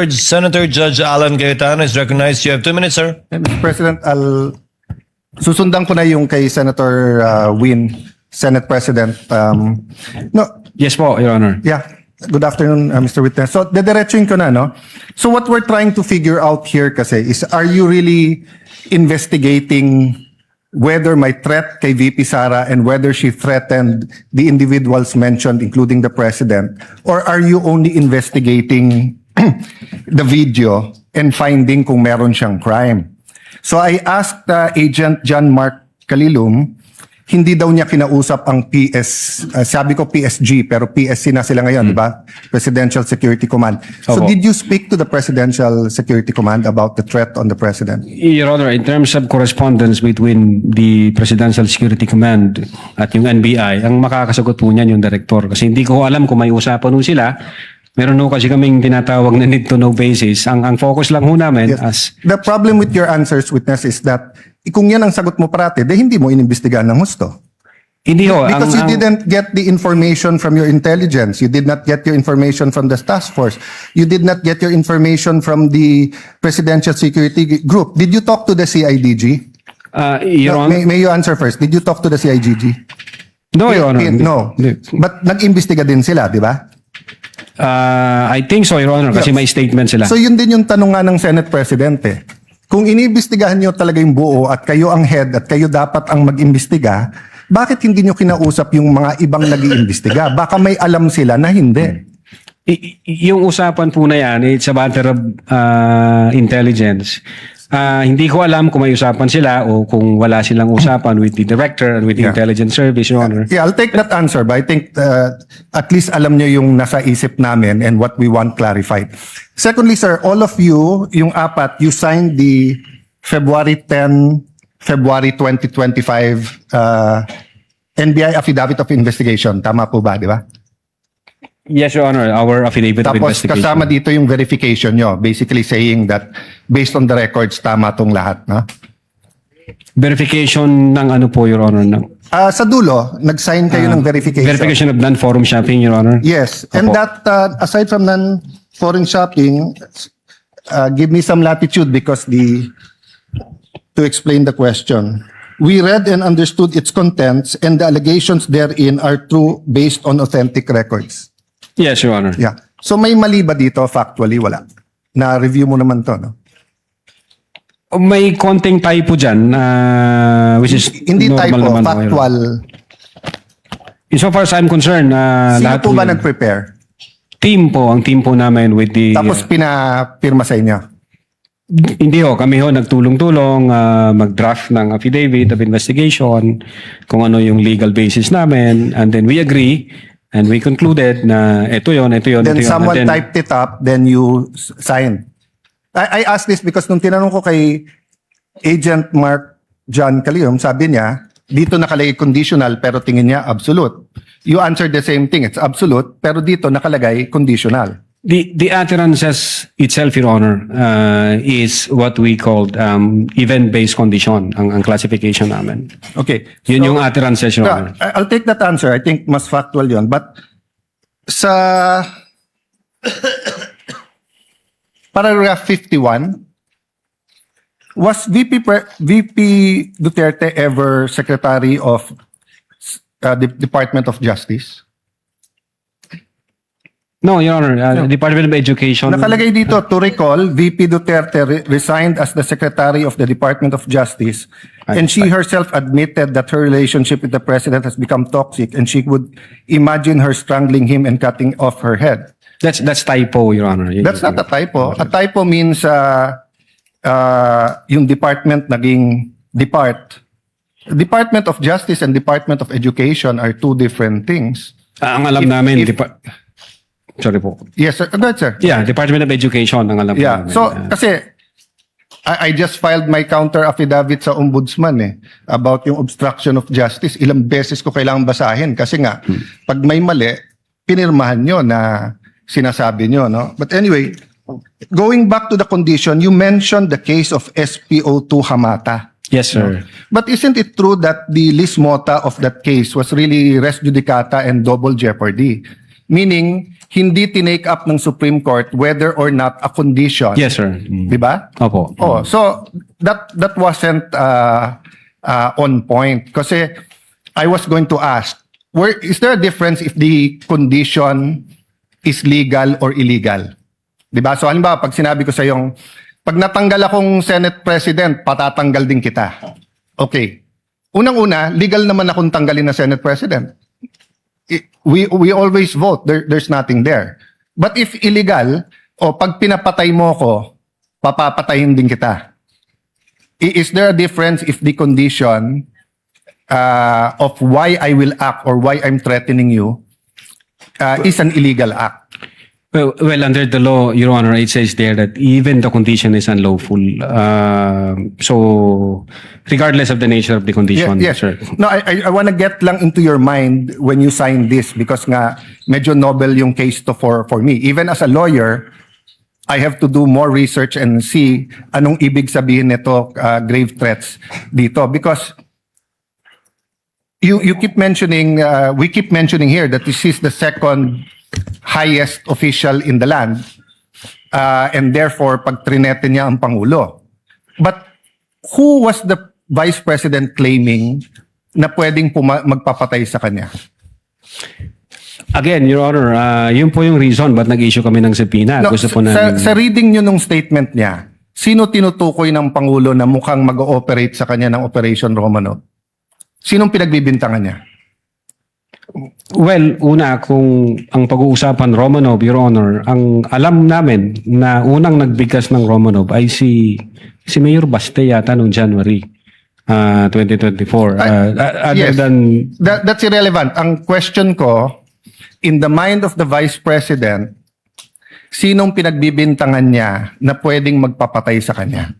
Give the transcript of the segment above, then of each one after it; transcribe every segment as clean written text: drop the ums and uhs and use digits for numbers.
Senator Judge Alan Cayetano is recognized. You have 2 minutes, sir. Mr. President, susundan ko na yung kay Senator Win, Senate President. No, Yes po, Your Honor. yeah. Good afternoon, Mr. Witness. So, dediretsuin ko na, no? So, what we're trying to figure out here kasi is, are you really investigating whether may threat kay VP Sara and whether she threatened the individuals mentioned, including the President? Or are you only investigating the video and finding kung meron siyang crime? So, I asked Agent John Mark Calilum, hindi daw niya kinausap ang sabi ko PSG, pero PSC na sila ngayon, di ba? Presidential Security Command. So Opo. did you speak to the Presidential Security Command about the threat on the President? Your Honor, in terms of correspondence between the Presidential Security Command at yung NBI, ang makakasagot po niyan yung director. Kasi hindi ko alam kung may usapan po sila. Meron po kasi kaming tinatawag na need to know basis. Ang focus lang po namin as... The problem with your answers, Witness, is that kung yan ang sagot mo parati, hindi mo inimbestigahan ng husto. Hindi ho. Because you didn't get the information from your intelligence. You did not get your information from the task force. You did not get your information from the Presidential Security Group. Did you talk to the CIDG? Your Honor, May you answer first. Did you talk to the CIDG? no, Your Honor. No. Hindi. But nag-imbestiga din sila, di ba? I think so, Your Honor, kasi may statement sila. So yun din yung tanong nga ng Senate President eh. Kung iniimbestigahan nyo talaga yung buo at kayo ang head at kayo dapat ang mag-imbestiga, bakit hindi nyo kinausap yung mga ibang nag-iimbestiga? Baka may alam sila na hindi. Yung usapan po na yan, it's a matter of intelligence. Hindi ko alam kung may usapan sila o kung wala silang usapan with the director and with the intelligence service, Your Honor. Yeah, I'll take that answer, but I think at least alam nyo yung nasa isip namin and what we want clarified. Secondly, sir, all of you, yung apat, you signed the February 10, February 2025 NBI Affidavit of Investigation. Tama po ba, di ba? Yes, Your Honor, our affidavit of Tapos investigation. kasama dito yung verification nyo, basically saying that based on the records, tama tong lahat, no? Verification ng ano po, Your Honor? Sa dulo, nag-sign kayo ng verification. Verification of non-forum shopping, Your Honor? Yes. And Opo. that, aside from non-foreign shopping, give me some latitude because to explain the question. We read and understood its contents and the allegations therein are true based on authentic records. Yes, Your Honor. Yeah. So may mali ba dito? Factually, wala. Na-review mo naman to, no? May konting typo dyan, which is Hindi normal typo, naman. factual. So far as I'm concerned, Sino lahat po ba yan. nag-prepare? Ang team po namin with the... Tapos pinapirma sa inyo? Hindi ho, kami ho nagtulong-tulong mag-draft ng affidavit of investigation, kung ano yung legal basis namin, and then we agree, and we concluded na ito yun. Then someone typed it up, then you signed. I asked this because nung tinanong ko kay Agent Mark John Calilum, sabi niya, dito nakalagay conditional pero tingin niya absolute. You answered the same thing, it's absolute, pero dito nakalagay conditional. The utterances itself, Your Honor, is what we called event-based condition, ang classification namin. Okay. Yun yung utterances, Your Honor. I'll take that answer. I think mas factual yun. But sa paragraph 51, was VP Duterte ever Secretary of the Department of Justice? No, Your Honor, Department of Education. Nakalagay dito, to recall, VP Duterte resigned as the Secretary of the Department of Justice and she herself admitted that her relationship with the President has become toxic and she would imagine her strangling him and cutting off her head. That's typo, Your Honor. That's not a typo. A typo means yung department naging depart. Department of Justice and Department of Education are two different things. Ang alam namin, sorry po. Yes, sir. Go ahead, sir. Yeah, Department of Education ang alam Yeah. namin. So, kasi I just filed my counter affidavit sa ombudsman about yung obstruction of justice. Ilang beses ko kailangan basahin kasi nga, pag may mali, pinirmahan nyo na sinasabi nyo, no? But anyway, going back to the condition, you mentioned the case of SPO2 Hamata. Yes, sir. But isn't it true that the lis mota of that case was really res judicata and double jeopardy? Meaning, hindi tinake up ng Supreme Court whether or not a condition. Yes, sir. Di ba? Opo. Oh, so that wasn't on point. Kasi I was going to ask, is there a difference if the condition is legal or illegal? Di ba? So halimbawa, pag sinabi ko sa yung, pag natanggal akong Senate President, patatanggal din kita. Okay. Unang-una, legal naman akong tanggalin na Senate President. We always vote. There's nothing there. But if illegal, o pag pinapatay mo ko, papapatayin din kita. Is there a difference if the condition of why I will act or why I'm threatening you is an illegal act? Well, under the law, Your Honor, it says there that even the condition is unlawful. So, regardless of the nature of the condition, Yes. sir. No, I want to get lang into your mind when you sign this because nga medyo novel yung case to for me. Even as a lawyer, I have to do more research and see anong ibig sabihin nito grave threats dito because you keep mentioning we keep mentioning here that this is the second highest official in the land and therefore pag trinete niya ang Pangulo. But who was the Vice President claiming na pwedeng magpapatay sa kanya? Again, Your Honor, yun po yung reason ba't nag-issue kami ng subpoena. No, Gusto po sa reading nyo nung statement niya, sino tinutukoy ng Pangulo na mukhang mag-ooperate sa kanya ng Operation Romanov? Sinong pinagbibintangan niya? Well, una, kung ang pag-uusapan Romanov, Your Honor, ang alam namin na unang nagbigkas ng Romanov ay si Mayor Baste yata noong January 2024. Other yes. than... That's irrelevant. Ang question ko, in the mind of the Vice President, sinong pinagbibintangan niya na pwedeng magpapatay sa kanya?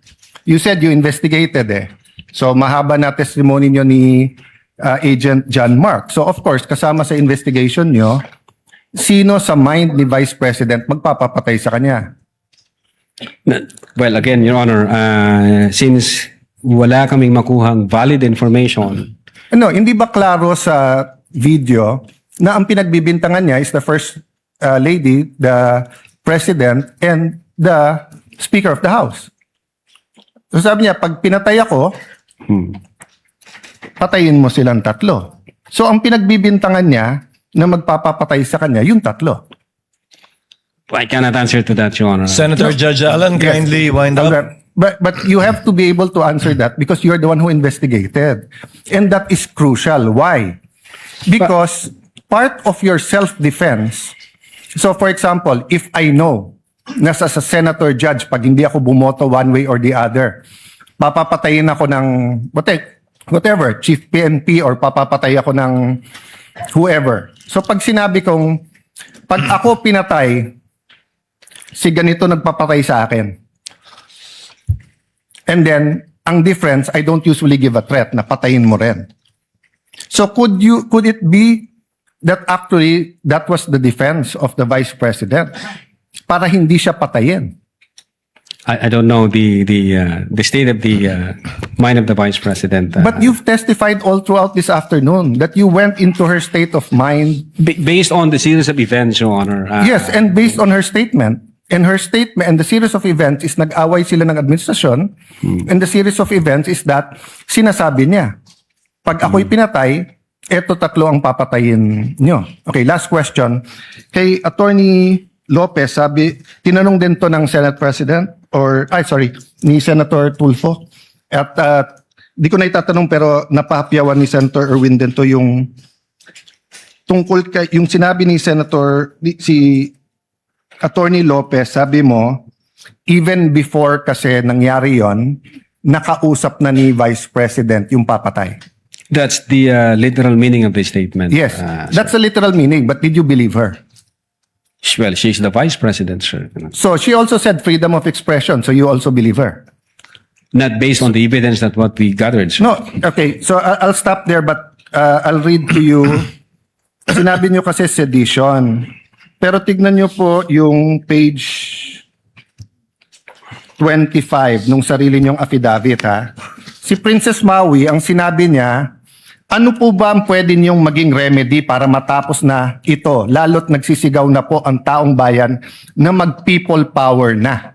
You said you investigated eh. So mahaba na testimony niyo ni Agent John Mark. So of course, kasama sa investigation nyo, sino sa mind ni Vice President magpapapatay sa kanya? Well, again, Your Honor, since wala kaming makuhang valid information. Ano, hindi ba klaro sa video na ang pinagbibintangan niya is the First Lady, the President, and the Speaker of the House? So sabi niya, pag pinatay ako, patayin mo silang tatlo. So ang pinagbibintangan niya na magpapapatay sa kanya, yung tatlo. I cannot answer to that, Your Honor. Senator Judge Alan, kindly wind up. But you have to be able to answer that because you're the one who investigated. And that is crucial. Why? Because part of your self-defense, so for example, if I know na sa senator judge, pag hindi ako bumoto one way or the other, papapatayin ako ng whatever, chief PNP or papapatay ako ng whoever. So pag sinabi kong, pag ako pinatay, si ganito nagpapatay sa akin. And then, ang difference, I don't usually give a threat na patayin mo rin. So could it be that actually that was the defense of the Vice President para hindi siya patayin? I don't know the state of the mind of the Vice President. But you've testified all throughout this afternoon that you went into her state of mind. Based on the series of events, Your Honor. Yes, and based on her statement. And her statement and the series of events is nag-away sila ng administrasyon. And the series of events is that sinasabi niya, pag ako'y pinatay, eto tatlo ang papatayin nyo. Okay, last question. Kay Attorney Lopez, tinanong din to ng Senate President ni Senator Tulfo. At di ko na itatanong pero napahapyawan ni Senator Erwin din to yung tungkol kay yung sinabi ni si Attorney Lopez, sabi mo, even before kasi nangyari yon, nakausap na ni Vice President yung papatay. That's the literal meaning of the statement. Yes, that's the literal meaning, but did you believe her? Well, she's the Vice President, sir. So she also said freedom of expression, so you also believe her? Not based on the evidence that what we gathered, sir. No, okay, so I'll stop there but I'll read to you. Sinabi nyo kasi sedition. Pero tignan nyo po yung page 25 nung sarili nyong affidavit ha. Si Princess Maui, ang sinabi niya, Ano po ba ang pwede niyong maging remedy para matapos na ito, lalo't nagsisigaw na po ang taong bayan na mag-people power na?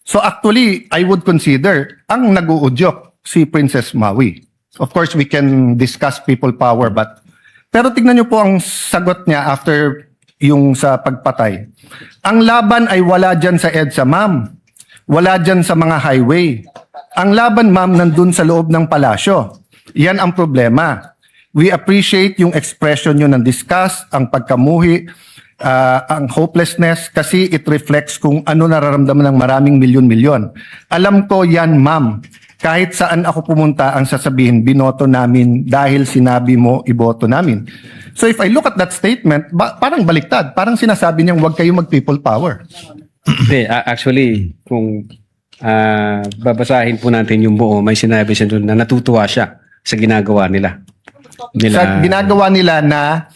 So actually, I would consider ang nag-uudyok si Princess Maui. Of course, we can discuss people power, pero tignan niyo po ang sagot niya after yung sa pagpatay. Ang laban ay wala dyan sa EDSA, ma'am. Wala dyan sa mga highway. Ang laban, ma'am, nandun sa loob ng palasyo. Yan ang problema. We appreciate yung expression nyo ng disgust, ang pagkamuhi, ang hopelessness, kasi it reflects kung ano nararamdaman ng maraming milyon-milyon. Alam ko yan, ma'am. Kahit saan ako pumunta, ang sasabihin, binoto namin dahil sinabi mo, iboto namin. So if I look at that statement, parang baliktad. Parang sinasabi niyang huwag kayo mag-people power. Hindi, actually, kung babasahin po natin yung buo, may sinabi siya doon na natutuwa siya sa ginagawa nila. Sa ginagawa nila na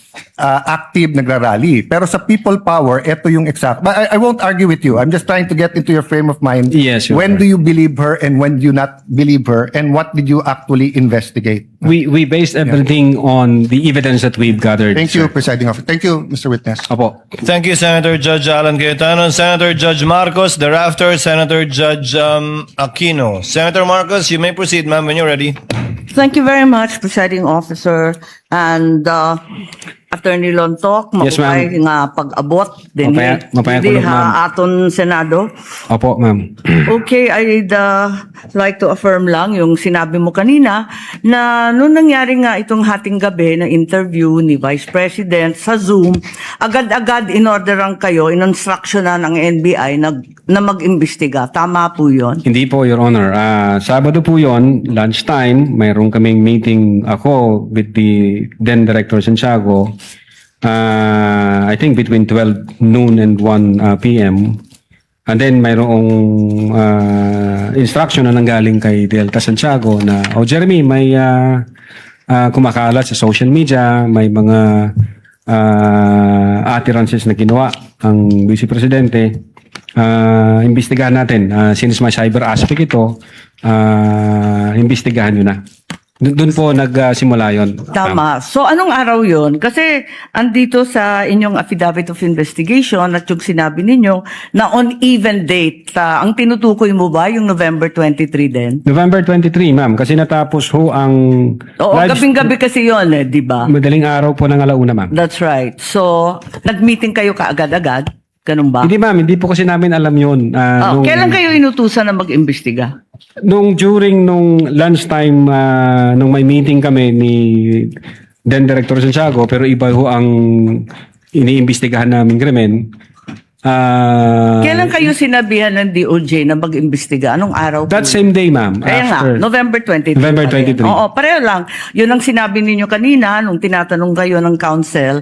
active nagrarally. Pero sa people power, ito yung exact. But I won't argue with you. I'm just trying to get into your frame of mind. Yes, Your When Honor. do you believe her and when do you not believe her? And what did you actually investigate? We based everything on the evidence that we've gathered. Thank you, sir. Presiding Officer. Thank you, Mr. Witness. Opo. Thank you, Senator Judge Alan Cayetano. Senator Judge Marcos, thereafter, Senator Judge Aquino. Senator Marcos, you may proceed, ma'am, when you're ready. Thank you very much, Presiding Officer. And Attorney Lontok, Yes, ma'am. mapupay nga pag-abot din Mapayat di kulog, ma'am. ha aton Senado. Opo, ma'am. Okay, I'd like to affirm lang yung sinabi mo kanina na nung nangyari nga itong hating gabi na interview ni Vice President sa Zoom, agad-agad in-orderan kayo, in-instructionan ang NBI na mag-imbestiga. Tama po yun? Hindi po, Your Honor. Sabado po yon, lunchtime, mayroon kaming meeting ako with the then Director Santiago. I think between 12 noon and 1 p.m. And then mayroong instruction na nanggaling kay Delta Santiago na, Jeremy, may kumakalat sa social media, may mga utterances na ginawa ang Vice Presidente. Imbestigahan natin. Since may cyber aspect ito, imbestigahan nyo na. Doon po nagsimula yon. Tama. So, anong araw yon? Kasi, andito sa inyong affidavit of investigation at yung sinabi ninyo na on even date, ang tinutukoy mo ba yung November 23 din? November 23, ma'am. Kasi natapos ho ang Oo, gabing-gabi kasi yon di ba? madaling araw po ng alauna, ma'am. That's right. So, nag-meeting kayo kaagad-agad? Ganun ba? Hindi, ma'am. Hindi po kasi namin alam yun. Kailan kayo inutusan na mag-imbestiga? During lunchtime, nung may meeting kami ni then Director Santiago, pero iba ho ang iniimbestigahan namin krimen. Kailan kayo sinabihan ng DOJ na mag-imbestiga? Anong araw? That po? same day, ma'am. Kaya nga, November 23. November pa rin. 23. Oo, pareho lang. Yun ang sinabi ninyo kanina nung tinatanong kayo ng counsel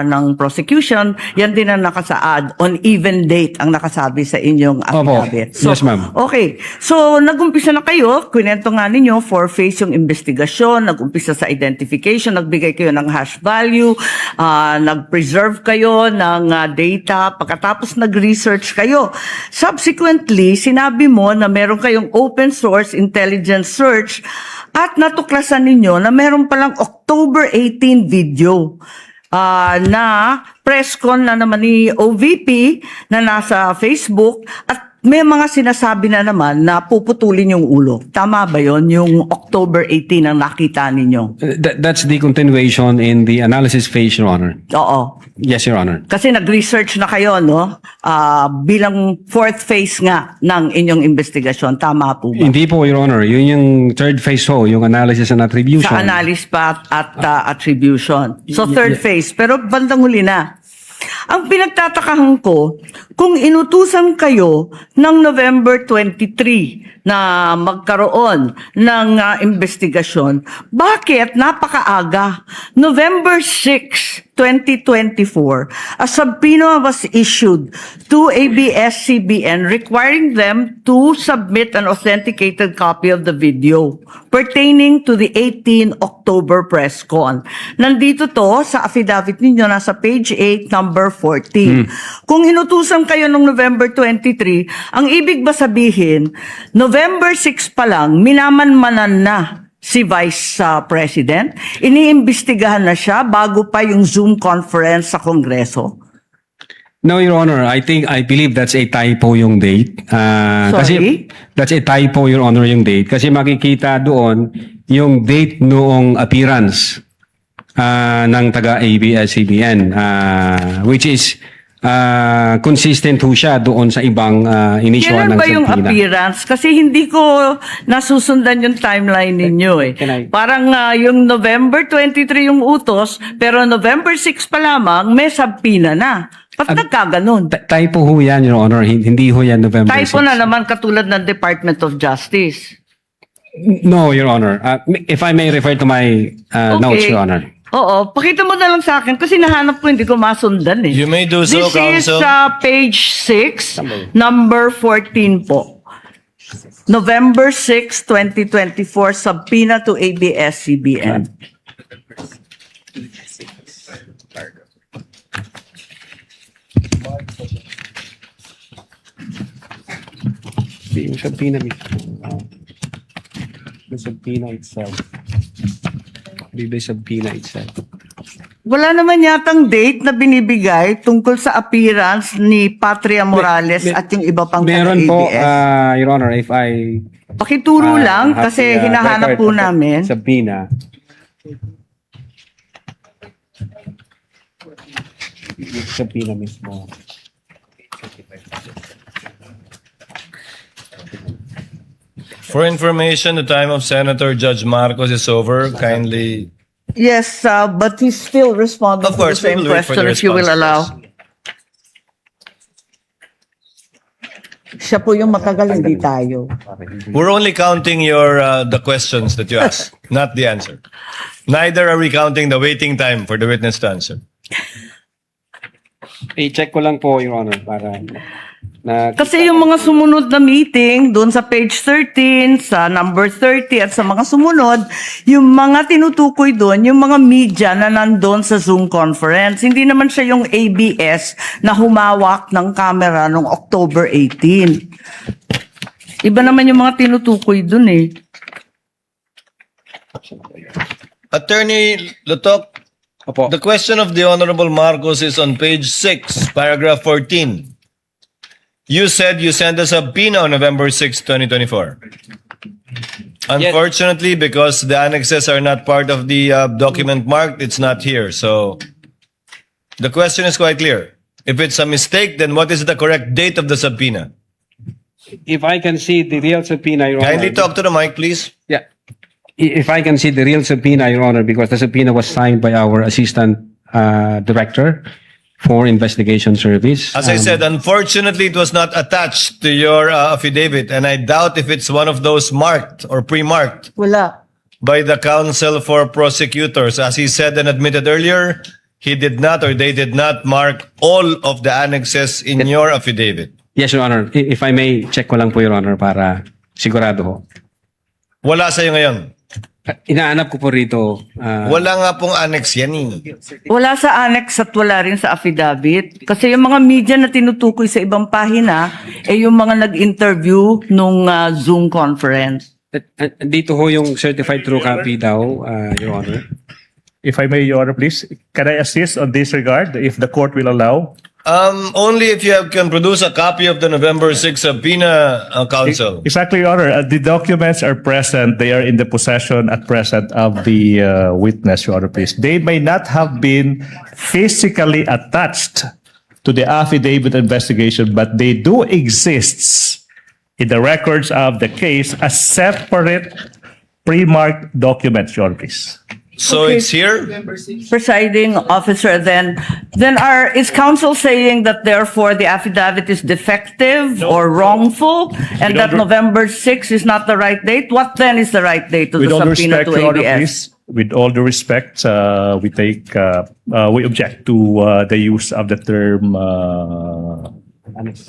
ng prosecution. Yan din ang nakasaad. On even date ang nakasabi sa inyong affidavit. Yes, ma'am. Okay. So, nag-umpisa na kayo. Kwento nga ninyo, 4-phase yung investigasyon. Nag-umpisa sa identification. Nagbigay kayo ng hash value. Nag-preserve kayo ng data. Pagkatapos nag-research kayo. Subsequently, sinabi mo na meron kayong open source intelligence search at natuklasan ninyo na meron palang October 18 video na press con na naman ni OVP na nasa Facebook at may mga sinasabi na naman na puputulin yung ulo. Tama ba yon yung October 18 ang nakita ninyo? That's the continuation in the analysis phase, Your Honor. Oo. Yes, Your Honor. Kasi nag-research na kayo, no? Bilang fourth phase nga ng inyong investigasyon. Tama po ba? Hindi po, Your Honor. Yun yung third phase ho, yung analysis and attribution. Sa analysis pa at attribution. So third phase. Pero bandang huli na. Ang pinagtatakahan ko, kung inutusan kayo ng November 23 na magkaroon ng investigasyon, bakit napakaaga? November 6, 2024, a subpoena was issued to ABS-CBN requiring them to submit an authenticated copy of the video pertaining to the 18 October press con. Nandito to sa affidavit ninyo, nasa page 8, number 14. Kung inutusan kayo noong November 23, ang ibig ba sabihin, November 6 pa lang, minamanmanan na si Vice President? Iniimbestigahan na siya bago pa yung Zoom conference sa Kongreso? No, Your Honor. I believe that's a typo yung date. Kasi that's a typo, Your Honor, yung date. Kasi makikita doon yung date noong appearance ng taga-ABS-CBN, which is consistent ho siya doon sa ibang inisyuan Kailan ng ba yung subpoena. appearance? Kasi hindi ko nasusundan yung timeline ninyo eh. Parang yung November 23 yung utos, pero November 6 pa lamang may subpoena na. Ba't nagkaganon? Typo ho yan, Your Honor. Hindi ho yan November Typo 6. na naman katulad ng Department of Justice. No, Your Honor. If I may refer to my notes, Your Honor. Oo, pakita mo na lang sa akin kasi nahanap ko hindi ko masundan eh. You may do so, This is Counsel. page 6, number 14 po. November 6, 2024, subpoena to ABS-CBN. Yung subpoena mismo. The subpoena itself. The subpoena itself. Wala naman yatang date na binibigay tungkol sa appearance ni Patria Morales at yung iba pang Meron po, taga-ABS. Your Honor, if I Pakituro lang have kasi the, hinahanap record po of the namin. subpoena. Yung subpoena mismo. For information, the time of Senator Judge Marcos is over. Kindly. Yes, but he's still responding Of course, to the we same will wait for question the if you will response. allow. Siya po yung matagal, hindi tayo. We're only counting your the questions that you ask, not the answer. Neither are we counting the waiting time for the witness to answer. I-check ko lang po, Your Honor, para na Kasi yung mga sumunod na meeting, doon sa page 13, sa number 30 at sa mga sumunod, yung mga tinutukoy doon, yung mga media na nandun sa Zoom conference. Hindi naman siya yung ABS na humawak ng camera noong October 18. Iba naman yung mga tinutukoy doon eh. Attorney Lutok, Opo. the question of the Honorable Marcos is on page 6, paragraph 14. You said you sent a subpoena on November 6, 2024. Unfortunately, because the annexes are not part of the document marked, it's not here. So the question is quite clear. If it's a mistake, then what is the correct date of the subpoena? If I can see the real subpoena, Your Honor. Kindly talk to the mic, please. Yeah. If I can see the real subpoena, Your Honor, because the subpoena was signed by our assistant director for investigation service. As I said, unfortunately, it was not attached to your affidavit, and I doubt if it's one of those marked or pre-marked Wala. by the counsel for prosecutors. As he said and admitted earlier, he did not or they did not mark all of the annexes in your affidavit. Yes, Your Honor. If I may, check ko lang po, Your Honor, para sigurado ho. Wala sa'yo ngayon. Inaanap ko po rito. Wala nga pong annex yan eh. Wala sa annex at wala rin sa affidavit. Kasi yung mga media na tinutukoy sa ibang pahina, yung mga nag-interview nung Zoom conference. Dito ho yung certified true copy daw, Your Honor. If I may, Your Honor, please, can I assist on this regard, if the court will allow? Only if you can produce a copy of the November 6 subpoena, counsel. Exactly, Your Honor. The documents are present. They are in the possession at present of the witness, Your Honor, please. They may not have been physically attached to the affidavit investigation, but they do exist in the records of the case as separate pre-marked documents, Your Honor, please. So Okay. it's here? Presiding officer, then is counsel saying that therefore the affidavit is defective or wrongful and We that don't- November 6 is not the right date? What then is the right date to the With all due subpoena respect, to Your Honor, ABS? please, with all due respect, we object to the use of the term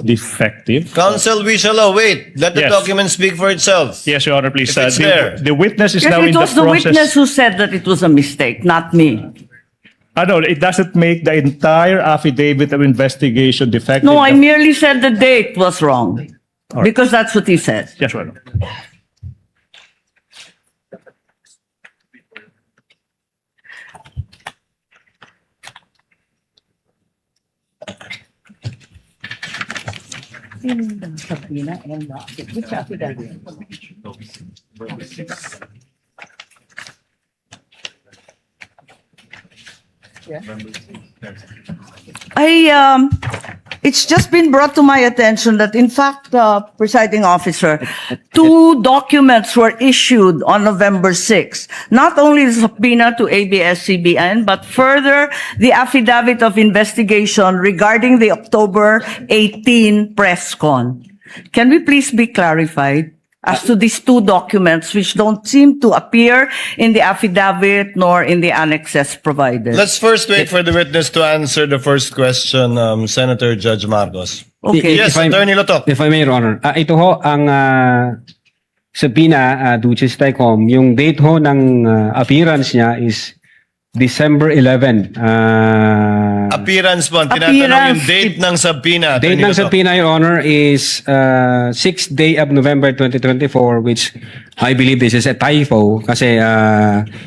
defective. Counsel, we shall await. Let the Yes. document speak for itself. Yes, Your Honor, please. If it's there. The witness is Yes, now it in the was the process. witness who said that it was a mistake, not me. No, it doesn't make the entire affidavit of investigation defective. No, I merely said the date was wrong. Because that's what he said. Yes, Your Honor. It's just been brought to my attention that in fact, presiding officer, two documents were issued on November 6. Not only the subpoena to ABS-CBN, but further the affidavit of investigation regarding the October 18 press con. Can we please be clarified as to these two documents which don't seem to appear in the affidavit nor in the annexes provided? Let's first wait for the witness to answer the first question, Senator Judge Marcos. Okay. Yes, Attorney Lotok. If I may, Your Honor. Ito ho, ang subpoena, Duces Tycom, yung date ho ng appearance niya is December 11. Appearance po. Ang tinatanong yung Appearance. date ng subpoena. Date Attorney ng Lotok. subpoena, Your Honor, is 6th day of November 2024, which I believe this is a typo kasi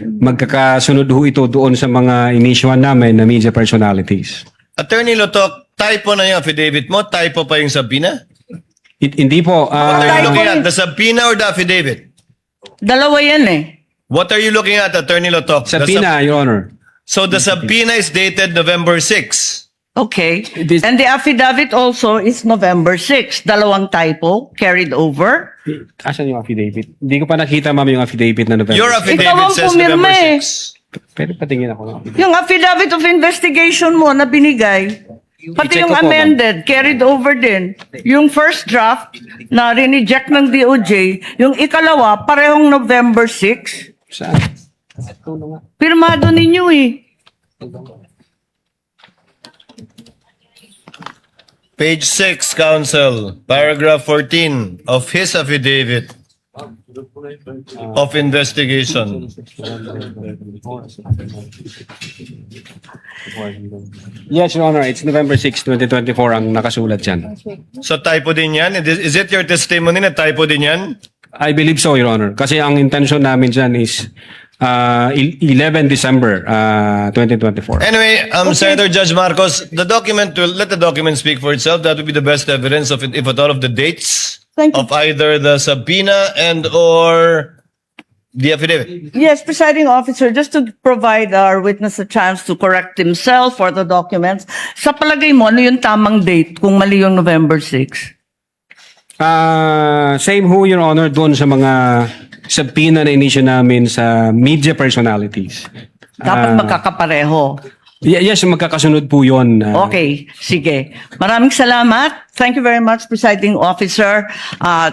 magkakasunod ho ito doon sa mga inisyuhan namin na media personalities. Attorney Lotok, typo na yung affidavit mo? Typo pa yung subpoena? Hindi po. What are you Typo looking at? yun. The subpoena or the affidavit? Dalawa yan eh. What are you looking at, Attorney Lotok? Subpoena, Your Honor. So the subpoena is dated November 6. Okay. This- And the affidavit also is November 6. Dalawang typo carried over. Asan yung affidavit? Hindi ko pa nakita, ma'am, yung affidavit na November. Your Ikaw affidavit ang says pumirma November eh. 6. Pwede patingin ako ng affidavit. Yung affidavit of investigation mo na binigay, pati I-check yung ko po, amended, carried over din. Yung first draft na rineject ng DOJ, yung ikalawa, parehong November 6. Saan? Pirmado ninyo eh. Page 6, Counsel, paragraph 14 of his affidavit of investigation. Yes, Your Honor. It's November 6, 2024 ang nakasulat dyan. So typo din yan? Is it your testimony na typo din yan? I believe so, Your Honor. Kasi ang intention namin dyan is 11 December 2024. Anyway, Senator Judge Marcos, the document will let the document speak for itself. That would be the best evidence of it, if at all, of the dates Thank you. of either the subpoena and or the affidavit. Yes, presiding officer, just to provide our witness a chance to correct himself for the documents, sa palagay mo, ano yung tamang date kung mali yung November 6? Same ho, Your Honor, doon sa mga subpoena na inisyo namin sa media personalities. Dapat magkakapareho. Yes, magkakasunod po yun. Okay, sige. Maraming salamat. Thank you very much, presiding officer.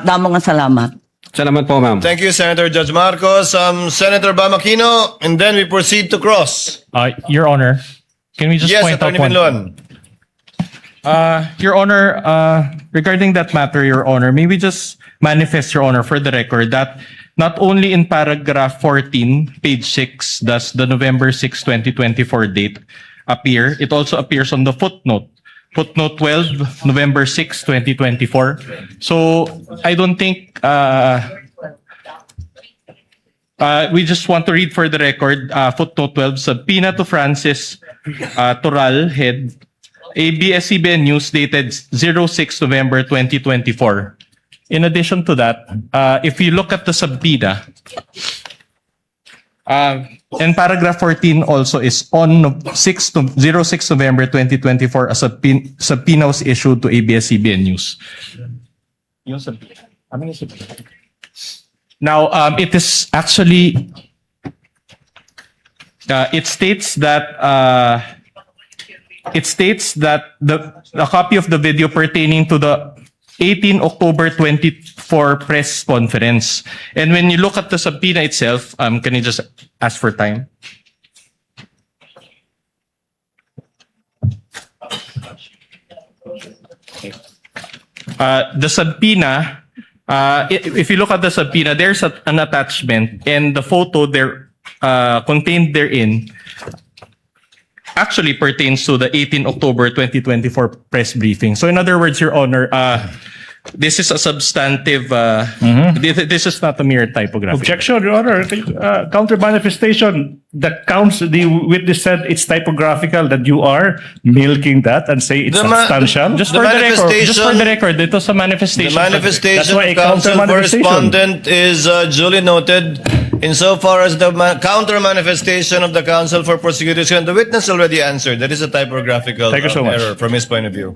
Damong salamat. Salamat po, ma'am. Thank you, Senator Judge Marcos. Senator Bamakino, and then we proceed to cross. Your Honor, can we just Yes, point out Attorney one? Minlon. Your Honor, regarding that matter, Your Honor, may we just manifest, Your Honor, for the record, that not only in paragraph 14, page 6, does the November 6, 2024 date appear, it also appears on the footnote. Footnote 12, November 6, 2024. So, I don't think, we just want to read for the record, footnote 12, subpoena to Francis Toral, head, ABS-CBN News dated 06 November 2024. In addition to that, if you look at the subpoena, and paragraph 14 also is on 06 November 2024, a subpoena was issued to ABS-CBN News. Now, it is actually, it states that a copy of the video pertaining to the 18 October 24 press conference. And when you look at the subpoena itself, can you just ask for time? The subpoena, if you look at the subpoena, there's an attachment, and the photo there contained therein actually pertains to the 18 October 2024 press briefing. So in other words, Your Honor, This is a substantive, this is not a mere typographic. Objection, Your Honor. Counter manifestation. The witness said it's typographical, that you are milking that and say it's The ma- substantial. Just The for the record, just for the manifestation- record, ito sa The manifestation. That's manifestation why of a counter counsel manifestation. correspondent is duly noted. Insofar as the counter manifestation of the counsel for prosecution, the witness already answered. That is a typographical Thank you so much. error from his point of view.